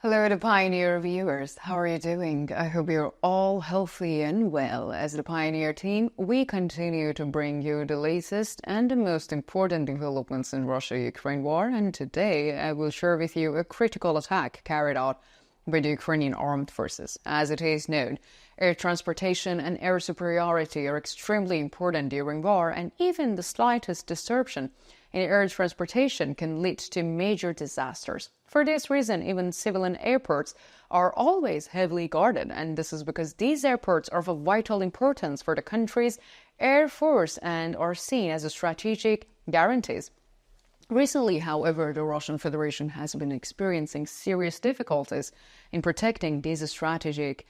Hello, the Pioneer viewers. How are you doing? I hope you're all healthy and well. As the Pioneer team, we continue to bring you the latest and the most important developments in Russia-Ukraine war. And today, I will share with you a critical attack carried out by the Ukrainian Armed Forces. As it is known, air transportation and air superiority are extremely important during war, and even the slightest disruption in air transportation can lead to major disasters. For this reason, even civilian airports are always heavily guarded, and this is because these airports are of vital importance for the country's air force and are seen as strategic guarantees. Recently, however, the Russian Federation has been experiencing serious difficulties in protecting these strategic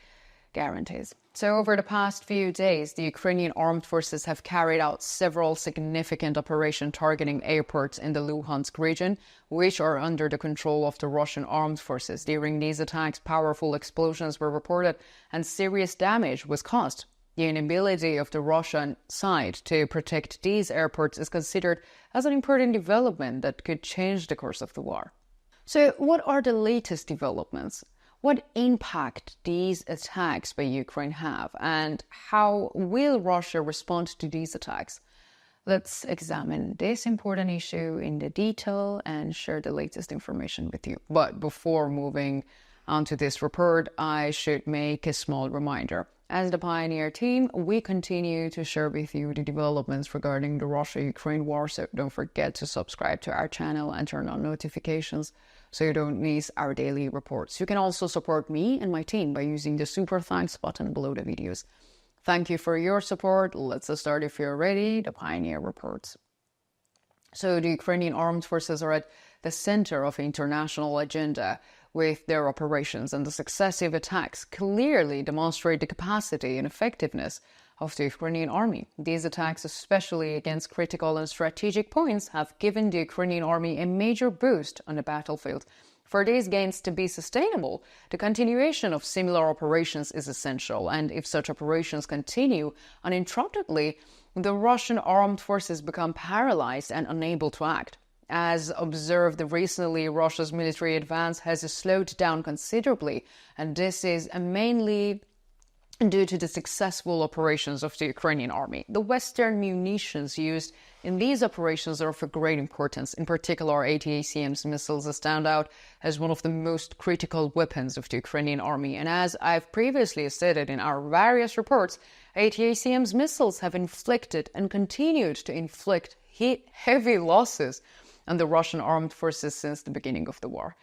guarantees. So over the past few days, the Ukrainian Armed Forces have carried out several significant operations targeting airports in the Luhansk region, which are under the control of the Russian Armed Forces. During these attacks, powerful explosions were reported and serious damage was caused. The inability of the Russian side to protect these airports is considered as an important development that could change the course of the war. So what are the latest developments? What impact these attacks by Ukraine have, and how will Russia respond to these attacks? Let's examine this important issue in the detail and share the latest information with you. But before moving on to this report, I should make a small reminder. As the Pioneer team, we continue to share with you the developments regarding the Russia-Ukraine war, so don't forget to subscribe to our channel and turn on notifications so you don't miss our daily reports. You can also support me and my team by using the super thanks button below the videos. Thank you for your support. Let's start if you're ready, the Pioneer reports. So the Ukrainian Armed Forces are at the center of the international agenda with their operations, and the successive attacks clearly demonstrate the capacity and effectiveness of the Ukrainian army. These attacks, especially against critical and strategic points, have given the Ukrainian army a major boost on the battlefield. For these gains to be sustainable, the continuation of similar operations is essential, and if such operations continue uninterruptedly, the Russian armed forces become paralyzed and unable to act. As observed recently, Russia's military advance has slowed down considerably, and this is mainly due to the successful operations of the Ukrainian army. The Western munitions used in these operations are of great importance. In particular, ATACMS missiles stand out as one of the most critical weapons of the Ukrainian army. And as I've previously stated in our various reports, ATACMS missiles have inflicted and continued to inflict heavy losses on the Russian armed forces since the beginning of the war.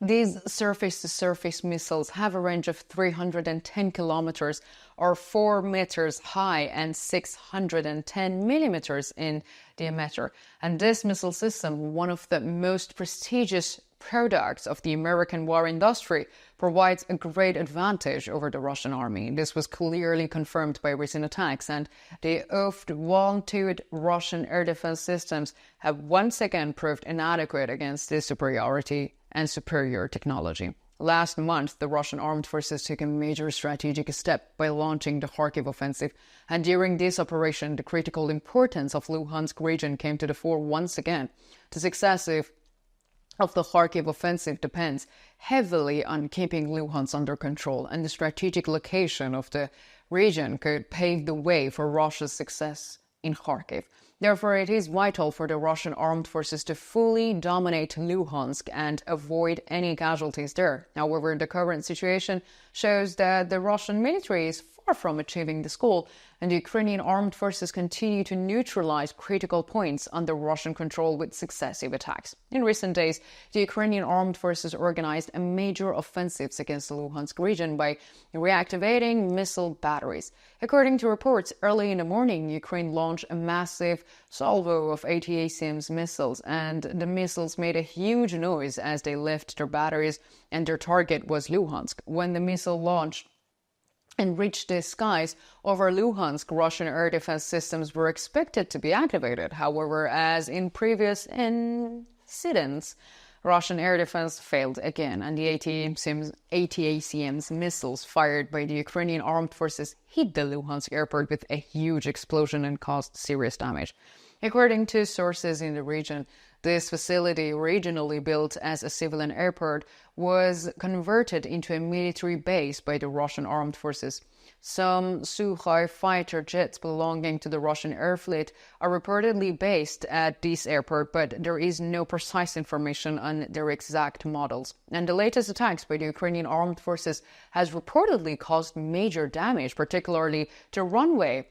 These surface-to-surface missiles have a range of 310 kilometers or 4 meters high and 610 millimeters in diameter. And this missile system, one of the most prestigious products of the American war industry, provides a great advantage over the Russian army. This was clearly confirmed by recent attacks, and the oft-vaunted Russian air defense systems have once again proved inadequate against this superiority and superior technology. Last month, the Russian armed forces took a major strategic step by launching the Kharkiv offensive, and during this operation, the critical importance of Luhansk region came to the fore once again. The success of the Kharkiv offensive depends heavily on keeping Luhansk under control, and the strategic location of the region could pave the way for Russia's success in Kharkiv. Therefore, it is vital for the Russian armed forces to fully dominate Luhansk and avoid any casualties there. However, the current situation shows that the Russian military is far from achieving this goal, and the Ukrainian armed forces continue to neutralize critical points under Russian control with successive attacks. In recent days, the Ukrainian armed forces organized a major offensives against the Luhansk region by reactivating missile batteries. According to reports, early in the morning, Ukraine launched a massive salvo of ATACMS missiles, and the missiles made a huge noise as they left their batteries, and their target was Luhansk. When the missile launched and reached the skies over Luhansk, Russian air defense systems were expected to be activated. However, as in previous incidents, Russian air defense failed again, and the ATACMS missiles fired by the Ukrainian armed forces hit the Luhansk airport with a huge explosion and caused serious damage. According to sources in the region, this facility, originally built as a civilian airport, was converted into a military base by the Russian Armed Forces. Some Sukhoi fighter jets belonging to the Russian air fleet are reportedly based at this airport, but there is no precise information on their exact models. And the latest attacks by the Ukrainian Armed Forces has reportedly caused major damage, particularly to runway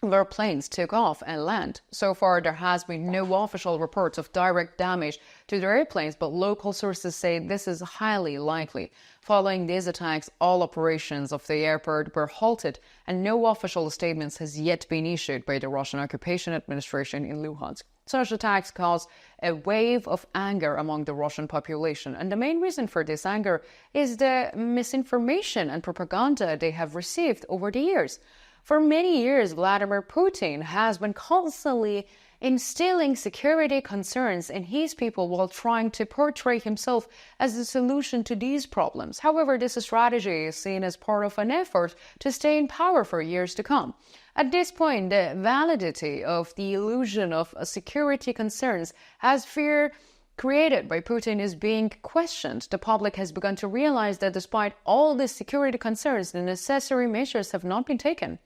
where planes took off and land. So far, there has been no official reports of direct damage to their airplanes, but local sources say this is highly likely. Following these attacks, all operations of the airport were halted, and no official statements has yet been issued by the Russian occupation administration in Luhansk. Such attacks cause a wave of anger among the Russian population, and the main reason for this anger is the misinformation and propaganda they have received over the years. For many years, Vladimir Putin has been constantly instilling security concerns in his people while trying to portray himself as the solution to these problems. However, this strategy is seen as part of an effort to stay in power for years to come. At this point, the validity of the illusion of security concerns as fear created by Putin is being questioned. The public has begun to realize that despite all these security concerns, the necessary measures have not been taken.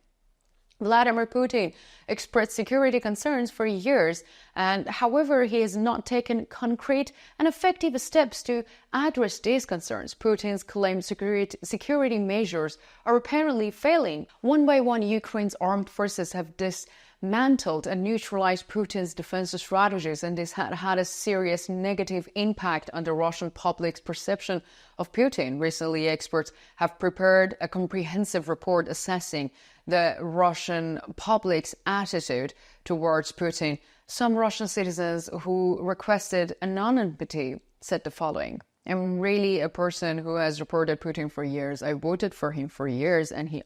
Vladimir Putin expressed security concerns for years, and however, he has not taken concrete and effective steps to address these concerns. Putin's claimed security measures are apparently failing. One by one, Ukraine's armed forces have dismantled and neutralized Putin's defense strategies, and this had a serious negative impact on the Russian public's perception of Putin. Recently, experts have prepared a comprehensive report assessing the Russian public's attitude towards Putin. Some Russian citizens who requested anonymity said the following: "I'm really a person who has reported Putin for years. I voted for him for years, and the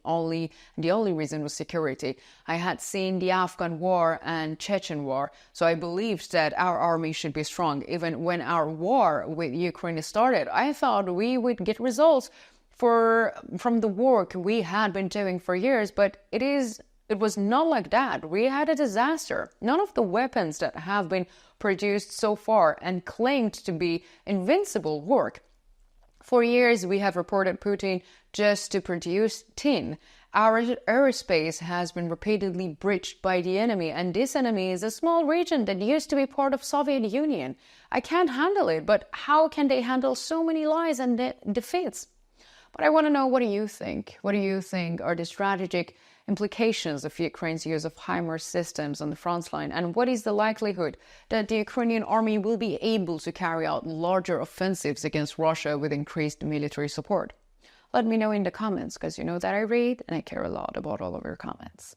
only reason was security. I had seen the Afghan war and Chechen war, so I believed that our army should be strong. Even when our war with Ukraine started, I thought we would get results from the work we had been doing for years, but it was not like that. We had a disaster. None of the weapons that have been produced so far and claimed to be invincible work. For years, we have reported Putin just to produce tin. Our airspace has been repeatedly breached by the enemy, and this enemy is a small region that used to be part of Soviet Union. I can't handle it, but how can they handle so many lies and defeats?" But I want to know, what do you think? What do you think are the strategic implications of Ukraine's use of HIMARS systems on the front line? And what is the likelihood that the Ukrainian army will be able to carry out larger offensives against Russia with increased military support? Let me know in the comments, because you know that I read and I care a lot about all of your comments.